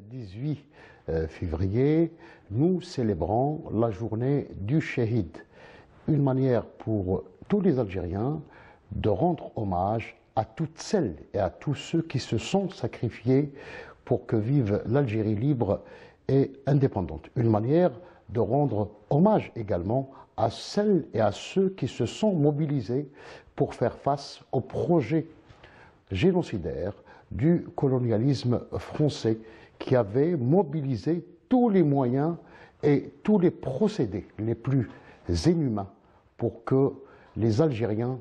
18 février, nous célébrons la journée du Shahid, une manière pour tous les Algériens de rendre hommage à toutes celles et à tous ceux qui se sont sacrifiés pour que vive l'Algérie libre et indépendante. Une manière de rendre hommage également à celles et à ceux qui se sont mobilisés pour faire face au projet génocidaire du colonialisme français qui avait mobilisé tous les moyens et tous les procédés les plus inhumains pour que les Algériens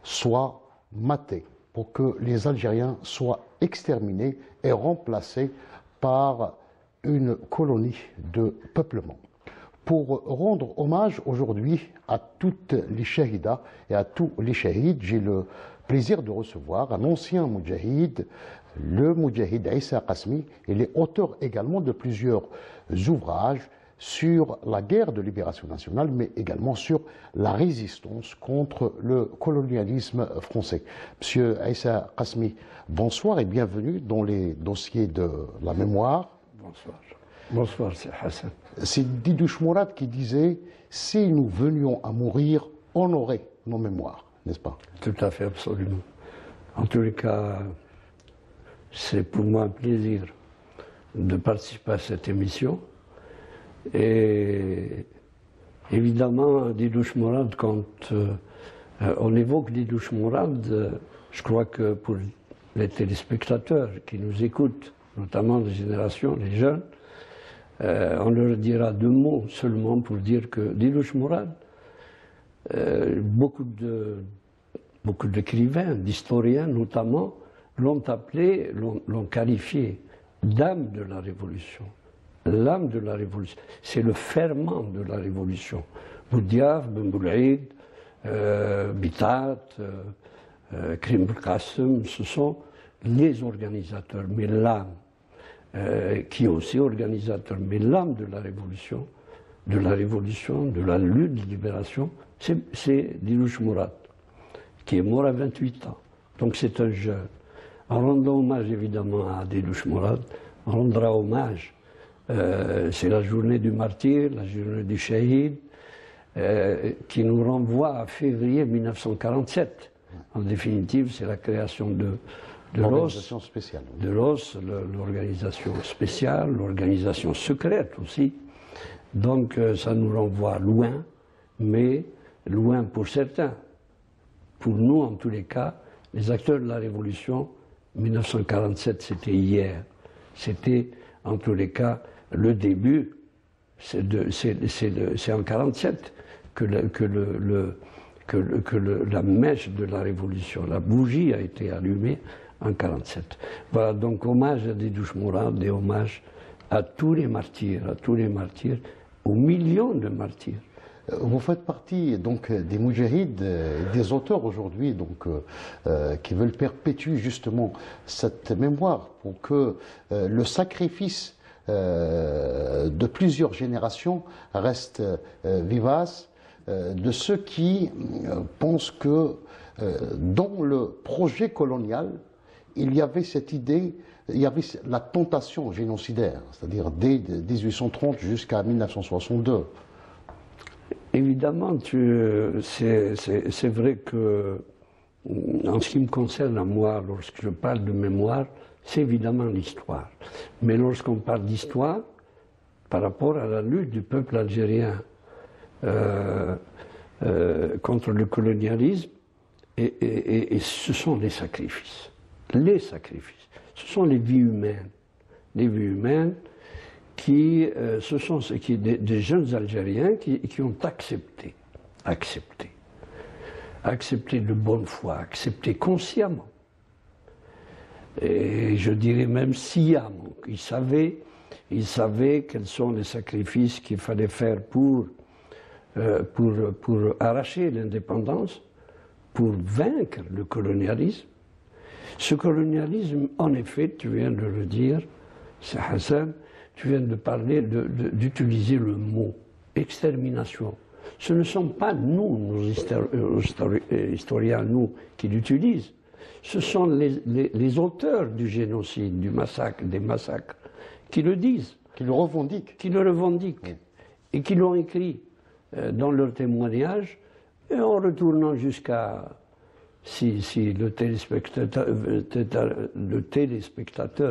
soient matés, pour que les Algériens soient exterminés et remplacés par une colonie de peuplement. Pour rendre hommage aujourd'hui à toutes les shahidas et à tous les shahids, j'ai le plaisir de recevoir un ancien moudjahid, le moudjahid Issa Qasmi. Il est auteur également de plusieurs ouvrages sur la guerre de libération nationale, mais également sur la résistance contre le colonialisme français. Monsieur Issa Qasmi, bonsoir et bienvenue dans les dossiers de la mémoire. Bonsoir. Bonsoir, c'est Hassan. C'est Didouche Mourad qui disait « Si nous venions à mourir, on aurait nos mémoires », n'est-ce pas? Tout à fait, absolument. En tous les cas, c'est pour moi un plaisir de participer à cette émission. Et évidemment, Didouche Mourad, quand on évoque Didouche Mourad, je crois que pour les téléspectateurs qui nous écoutent, notamment les générations, les jeunes, on leur dira deux mots seulement pour dire que Didouche Mourad, beaucoup d'écrivains, d'historiens notamment, l'ont appelé, l'ont qualifié d'âme de la Révolution. L'âme de la Révolution, c'est le ferment de la Révolution. Boudiaf, Ben Boulaïd, Bitat, Krim Qassem, ce sont les organisateurs, mais l'âme, qui est aussi organisateur, mais l'âme de la révolution, de la lutte de libération, c'est Didouche Mourad, qui est mort à 28 ans. Donc c'est un jeune. En rendant hommage évidemment à Didouche Mourad, on rendra hommage. C'est la journée du martyr, la journée du shahid, qui nous renvoie à février 1947. En définitive, c'est la création de l'organisation spéciale. De l'OS, l'organisation spéciale, l'organisation secrète aussi. Donc ça nous renvoie loin, mais loin pour certains. Pour nous, en tous les cas, les acteurs de la Révolution, 1947, c'était hier. C'était, en tous les cas, le début. C'est en 1947 que la mèche de la Révolution, la bougie a été allumée en 1947. Voilà, donc hommage à Didouche Mourad et hommage à tous les martyrs, aux millions de martyrs. Vous faites partie donc des moudjahids, des auteurs aujourd'hui qui veulent perpétuer justement cette mémoire pour que le sacrifice de plusieurs générations reste vivace, de ceux qui pensent que dans le projet colonial, il y avait cette idée, il y avait la tentation génocidaire, c'est-à-dire dès 1830 jusqu'à 1962. Évidemment, c'est vrai que, en ce qui me concerne à moi, lorsque je parle de mémoire, c'est évidemment l'histoire. Mais lorsqu'on parle d'histoire, par rapport à la lutte du peuple algérien contre le colonialisme, et ce sont les sacrifices. Les sacrifices, ce sont les vies humaines. Les vies humaines ce sont des jeunes Algériens qui ont accepté de bonne foi, accepté consciemment. Et je dirais même sciemment. Ils savaient quels sont les sacrifices qu'il fallait faire pour arracher l'indépendance, pour vaincre le colonialisme. Ce colonialisme, en effet, tu viens de le dire, c'est Hassan, tu viens de parler, d'utiliser le mot extermination. Ce ne sont pas nous, nos historiens, nous, qui l'utilisent. Ce sont les auteurs du génocide, du massacre, des massacres, qui le disent. Qui le revendiquent. Qui le revendiquent. Oui. Et qui l'ont écrit dans leur témoignage, et en retournant jusqu'à, si le téléspectateur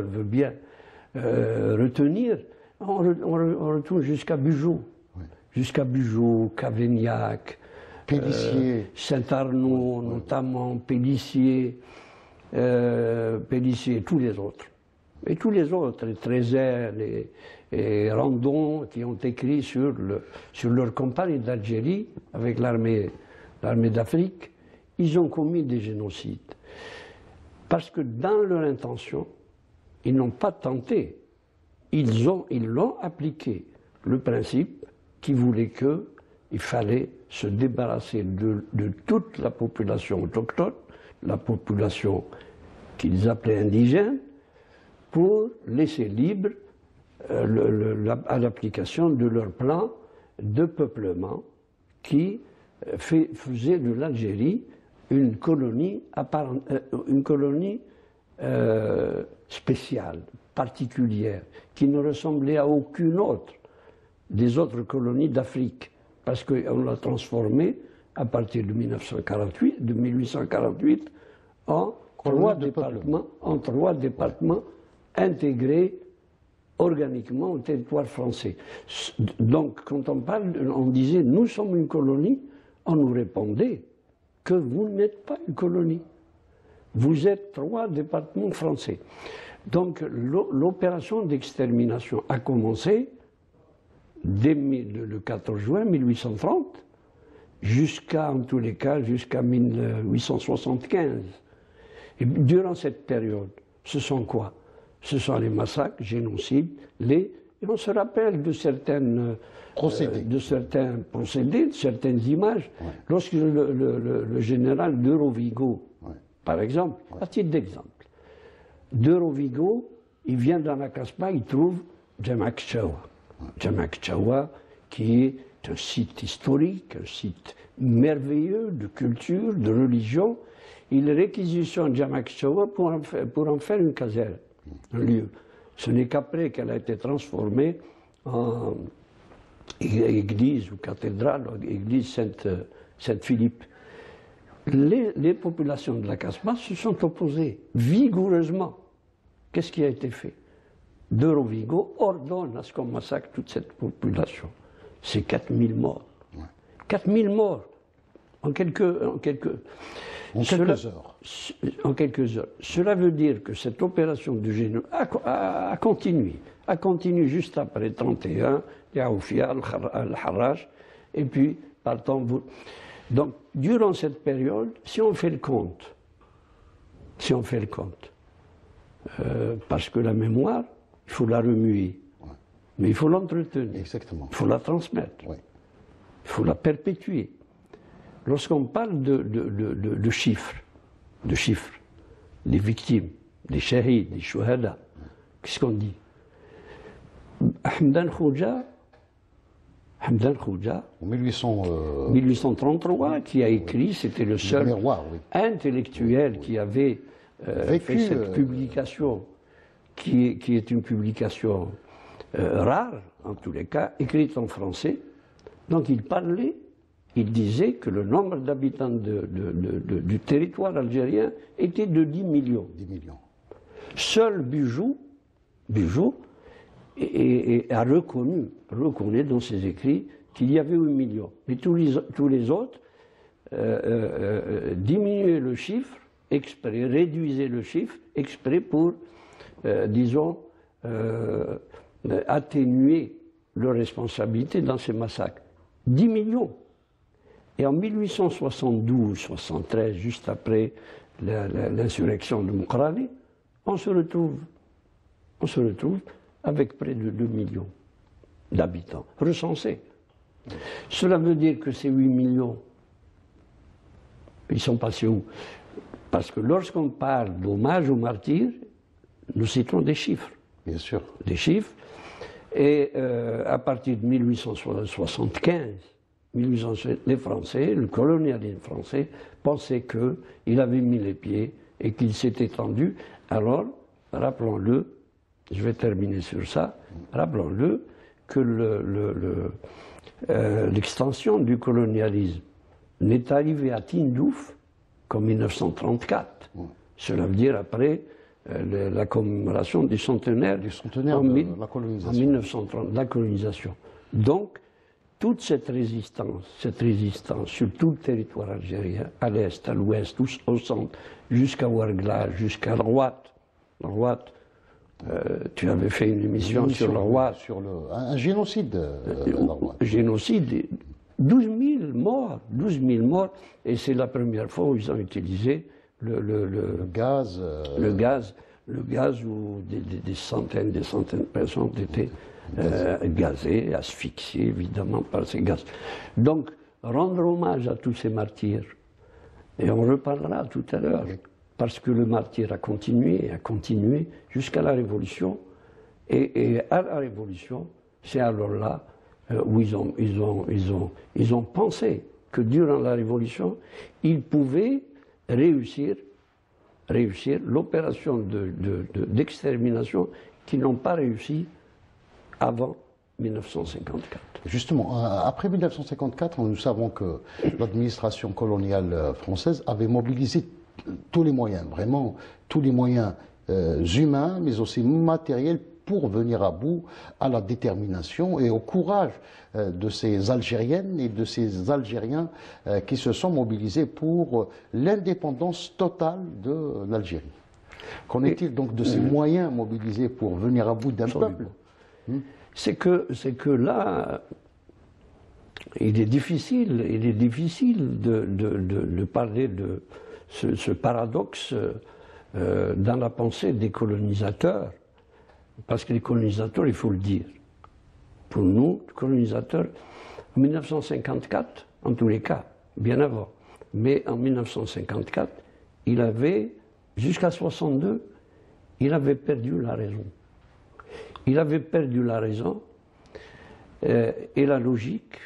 veut bien retenir, on retourne jusqu'à Bugeaud. Oui. Jusqu'à Bugeaud, Cavaignac, Saint-Arnaud, notamment, Pélissier, et tous les autres. Et tous les autres, les Trézère, et Randon, qui ont écrit sur leur campagne d'Algérie avec l'armée d'Afrique, ils ont commis des génocides. Parce que dans leur intention, ils n'ont pas tenté, ils l'ont appliqué, le principe qui voulait qu'il fallait se débarrasser de toute la population autochtone, la population qu'ils appelaient indigène, pour laisser libre à l'application de leur plan de peuplement qui faisait de l'Algérie une colonie spéciale, particulière, qui ne ressemblait à aucune autre des autres colonies d'Afrique, parce qu'on l'a transformée à partir de 1848 en trois départements intégrés organiquement au territoire français. Donc, quand on disait « nous sommes une colonie », on nous répondait que vous n'êtes pas une colonie. Vous êtes trois départements français. Donc, l'opération d'extermination a commencé dès le 14 juin 1830, en tous les cas, jusqu'à 1875. Et durant cette période, ce sont quoi? Ce sont les massacres, génocides, et on se rappelle de certains procédés, de certaines images. Ouais. Lorsque le général de Rovigo, ouais, par exemple, ouais, à titre d'exemple, de Rovigo, il vient dans la Kasbah, il trouve Djamak Chawa. Ouais. Djamak Chawa, qui est un site historique, un site merveilleux de culture, de religion. Il réquisitionne Djamak Chawa pour en faire une caserne, un lieu. Ce n'est qu'après qu'elle a été transformée en église ou cathédrale, église Saint-Philippe. Les populations de la Kasbah se sont opposées vigoureusement. Qu'est-ce qui a été fait? De Rovigo ordonne à ce qu'on massacre toute cette population. C'est 4000 morts. Ouais. 4000 morts en quelques heures. En quelques heures. Cela veut dire que cette opération de génocide a continué juste après 31, Yaoufia, Al-Harraj, et puis par le temps. Donc, durant cette période, si on fait le compte, parce que la mémoire, il faut la remuer, ouais, mais il faut l'entretenir. Exactement. Il faut la transmettre. Ouais. Il faut la perpétuer. Lorsqu'on parle de chiffres, des victimes, des shahids, des shuhada, qu'est-ce qu'on dit? Hamdan Khouja, en 1833, qui a écrit, c'était le seul miroir, oui, intellectuel qui avait fait cette publication, qui est une publication rare, en tous les cas, écrite en français. Donc il disait que le nombre d'habitants du territoire algérien était de 10 millions. 10 millions. Seul Bugeaud a reconnu dans ses écrits qu'il y avait 8 millions. Mais tous les autres diminuaient le chiffre exprès, réduisaient le chiffre exprès pour, disons, atténuer leur responsabilité dans ces massacres. 10 millions. Et en 1872-73, juste après l'insurrection de Mokrani, on se retrouve avec près de 2 millions d'habitants recensés. Cela veut dire que ces 8 millions, ils sont passés où? Parce que lorsqu'on parle d'hommage aux martyrs, nous citons des chiffres. Bien sûr. Des chiffres. Et à partir de 1875, les Français, le colonialisme français, pensaient qu'il avait mis les pieds et qu'il s'est étendu, alors, rappelons-le, je vais terminer sur ça, rappelons-le que l'extension du colonialisme n'est arrivée à Tindouf qu'en 1934. Cela veut dire après la commémoration du centenaire de la colonisation. En 1930, la colonisation. Donc, toute cette résistance sur tout le territoire algérien, à l'est, à l'ouest, au centre, jusqu'à Ouargla, jusqu'à Rouat. Tu avais fait une émission sur le Rouat. Sur un génocide. Génocide, 12 000 morts, et c'est la première fois où ils ont utilisé le gaz où des centaines de personnes étaient gazées, asphyxiées évidemment par ces gaz. Donc, rendre hommage à tous ces martyrs, et on reparlera tout à l'heure, parce que le martyr a continué jusqu'à la Révolution, et à la Révolution, c'est alors là où ils ont pensé que durant la Révolution, ils pouvaient réussir l'opération d'extermination qu'ils n'ont pas réussi avant 1954. Justement, après 1954, nous savons que l'administration coloniale française avait mobilisé tous les moyens, vraiment tous les moyens humains, mais aussi matériels, pour venir à bout à la détermination et au courage de ces Algériennes et de ces Algériens qui se sont mobilisés pour l'indépendance totale de l'Algérie. Qu'en est-il donc de ces moyens mobilisés pour venir à bout d'un peuple? C'est que là, il est difficile de parler de ce paradoxe dans la pensée des colonisateurs. Parce que les colonisateurs, il faut le dire, pour nous, les colonisateurs, en 1954, en tous les cas, bien avant, mais en 1954, il avait, jusqu'à 62, il avait perdu la raison. Il avait perdu la raison et la logique.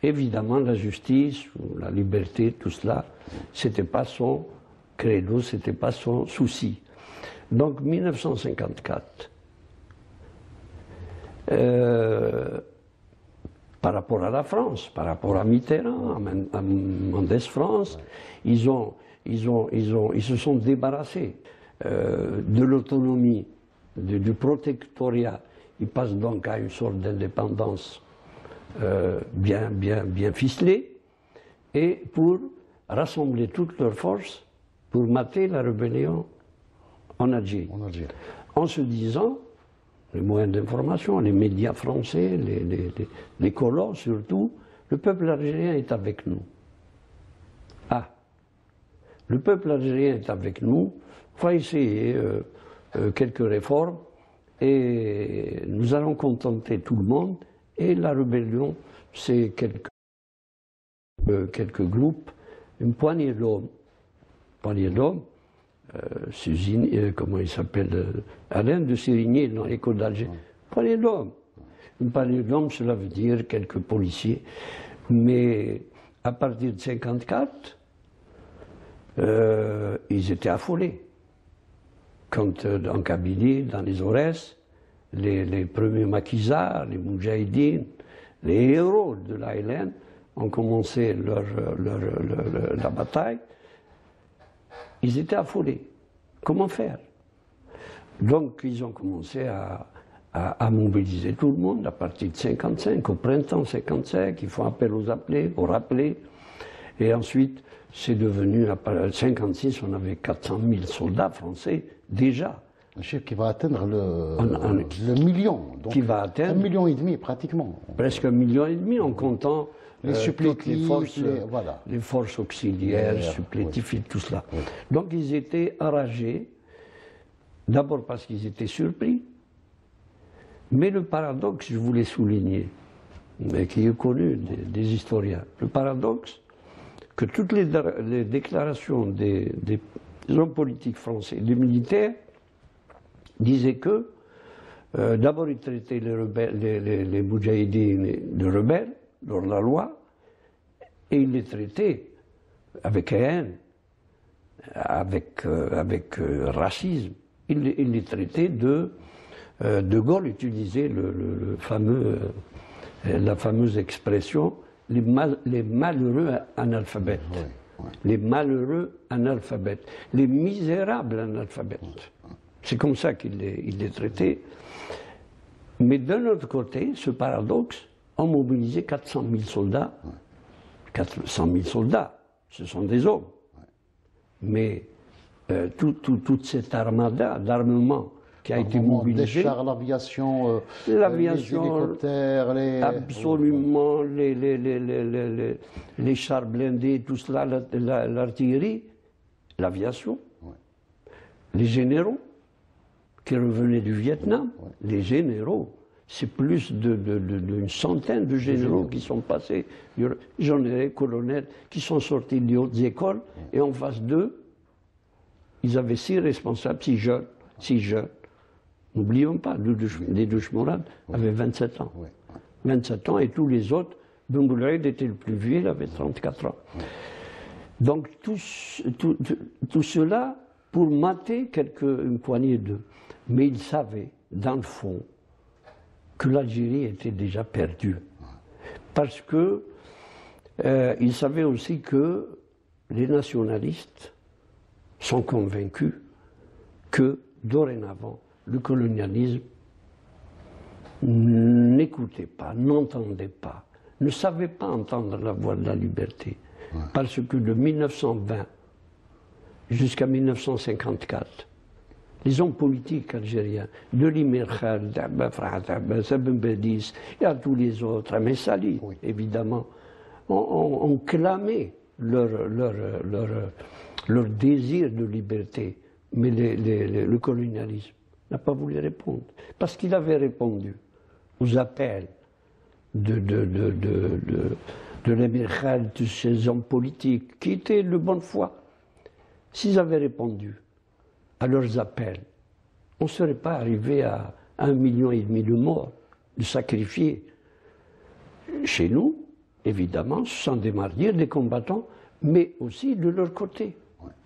Évidemment, la justice, la liberté, tout cela, c'était pas son credo, c'était pas son souci. Donc, 1954, par rapport à la France, par rapport à Mitterrand, à Mendès France, ils se sont débarrassés de l'autonomie, du protectorat. Ils passent donc à une sorte d'indépendance bien ficelée, et pour rassembler toutes leurs forces pour mater la rébellion en Algérie. En se disant, les moyens d'information, les médias français, les colons surtout, le peuple algérien est avec nous. Ah, le peuple algérien est avec nous, on va essayer quelques réformes et nous allons contenter tout le monde, et la rébellion, c'est quelques groupes, une poignée d'hommes, comment il s'appelle, Alain de Sérigné dans l'école d'Alger. Une poignée d'hommes, cela veut dire quelques policiers. Mais à partir de 1954, ils étaient affolés. Quand en Kabylie, dans les Aurès, les premiers maquisards, les moudjahidines, les héros de l'ALN ont commencé la bataille. Ils étaient affolés. Comment faire? Donc ils ont commencé à mobiliser tout le monde à partir de 1955, au printemps 1955, ils font appel aux rappelés. Et ensuite, c'est devenu, à 1956, on avait 400 000 soldats français déjà. Un chiffre qui va atteindre le million. Donc qui va atteindre 1,5 million pratiquement. Presque 1,5 million en comptant les supplétifs, les forces auxiliaires, supplétifs et tout cela. Oui. Donc ils étaient enragés, d'abord parce qu'ils étaient surpris, mais le paradoxe, je voulais souligner, mais qui est connu des historiens, le paradoxe que toutes les déclarations des hommes politiques français, des militaires, disaient que d'abord ils traitaient les moudjahidines de rebelles, dans la loi, et il les traitait avec haine avec racisme. Il les traitait de Gaulle utilisait la fameuse expression les malheureux analphabètes. Oui, oui. Les malheureux analphabètes. Les misérables analphabètes. Oui. C'est comme ça qu'il les traitait. Mais d'un autre côté, ce paradoxe, on mobilisait 400 000 soldats. Oui. 400 000 soldats, ce sont des hommes. Oui. Mais toute cette armada d'armement qui a été mobilisée. Des chars, l'aviation, les hélicoptères, absolument, les chars blindés, tout cela, l'artillerie, l'aviation, oui. Les généraux qui revenaient du Vietnam, oui. Les généraux, c'est plus d'une centaine de généraux qui sont passés, généraux, colonels, qui sont sortis des hautes écoles, oui. Et en face d'eux, ils avaient 6 responsables, 6 jeunes. N'oublions pas, Dédouche Mourad avait 27 ans. Oui. 27 ans, et tous les autres, Ben Boulaïd était le plus vieux, il avait 34 ans. Oui. Donc tout cela pour mater une poignée d'eux. Mais ils savaient, dans le fond, que l'Algérie était déjà perdue. Parce que ils savaient aussi que les nationalistes sont convaincus que, dorénavant, le colonialisme n'écoutait pas, n'entendait pas, ne savait pas entendre la voix de la liberté. Ouais. Parce que de 1920 jusqu'à 1954, les hommes politiques algériens, de l'Imerkhal, d'Abben Bedis et à tous les autres, à Messali, oui. Évidemment, ont clamé leur désir de liberté, mais le colonialisme n'a pas voulu répondre. Parce qu'il avait répondu aux appels de l'émir Khaled, de ces hommes politiques, qui étaient de bonne foi. S'ils avaient répondu à leurs appels, on ne serait pas arrivé à 1,5 million de morts, de sacrifiés. Chez nous, évidemment, ce sont des martyrs, des combattants, mais aussi de leur côté.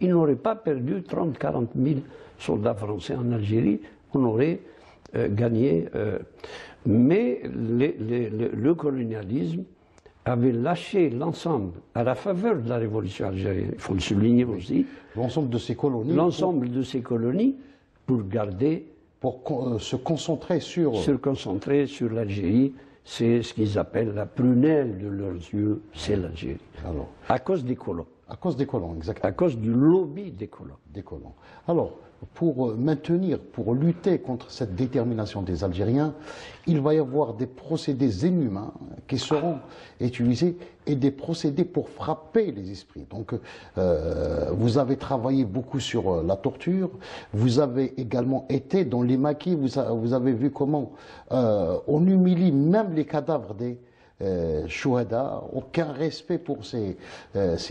Ils n'auraient pas perdu 30-40 000 soldats français en Algérie, on aurait gagné. Mais le colonialisme avait lâché l'ensemble, à la faveur de la révolution algérienne, il faut le souligner aussi. L'ensemble de ces colonies. L'ensemble de ces colonies pour garder. Pour se concentrer sur. Se concentrer sur l'Algérie. C'est ce qu'ils appellent la prunelle de leurs yeux, c'est l'Algérie. À cause des colons. À cause des colons, exactement. À cause du lobby des colons. Des colons. Alors, pour lutter contre cette détermination des Algériens, il va y avoir des procédés inhumains qui seront utilisés et des procédés pour frapper les esprits. Donc, vous avez travaillé beaucoup sur la torture, vous avez également été dans les maquis, vous avez vu comment on humilie même les cadavres des Chouhada, aucun respect pour ces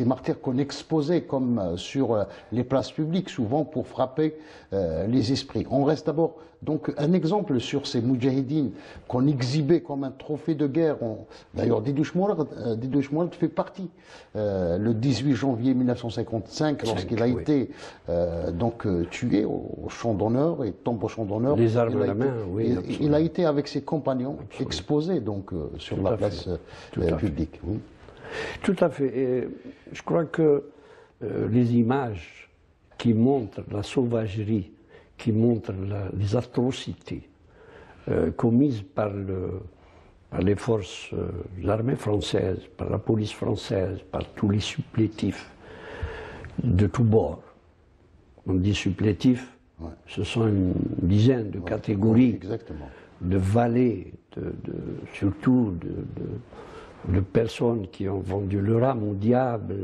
martyrs qu'on exposait comme sur les places publiques, souvent pour frapper les esprits. On reste d'abord donc un exemple sur ces moudjahidines qu'on exhibait comme un trophée de guerre. D'ailleurs, Dédouche Mourad fait partie. Le 18 janvier 1955, lorsqu'il a été tué au champ d'honneur et tombe au champ d'honneur, les armes à la main, oui. Il a été avec ses compagnons exposé donc sur la place publique. Oui. Tout à fait. Et je crois que les images qui montrent la sauvagerie, qui montrent les atrocités commises par les forces de l'armée française, par la police française, par tous les supplétifs de tous bords. On dit supplétifs, ouais. Ce sont une dizaine de catégories, de valets, surtout de personnes qui ont vendu leur âme au diable,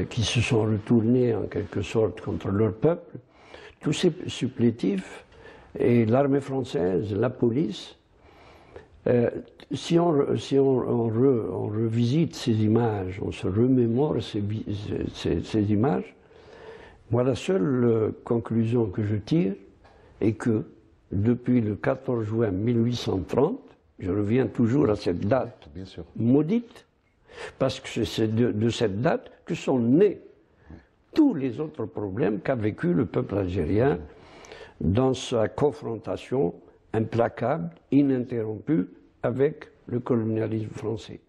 qui se sont retournés en quelque sorte contre leur peuple. Tous ces supplétifs et l'armée française, la police, si on revisite ces images, on se remémore ces images, moi la seule conclusion que je tire est que depuis le 14 juin 1830, je reviens toujours à cette date maudite, parce que c'est de cette date que sont nés tous les autres problèmes qu'a vécu le peuple algérien dans sa confrontation implacable, ininterrompue avec le colonialisme français.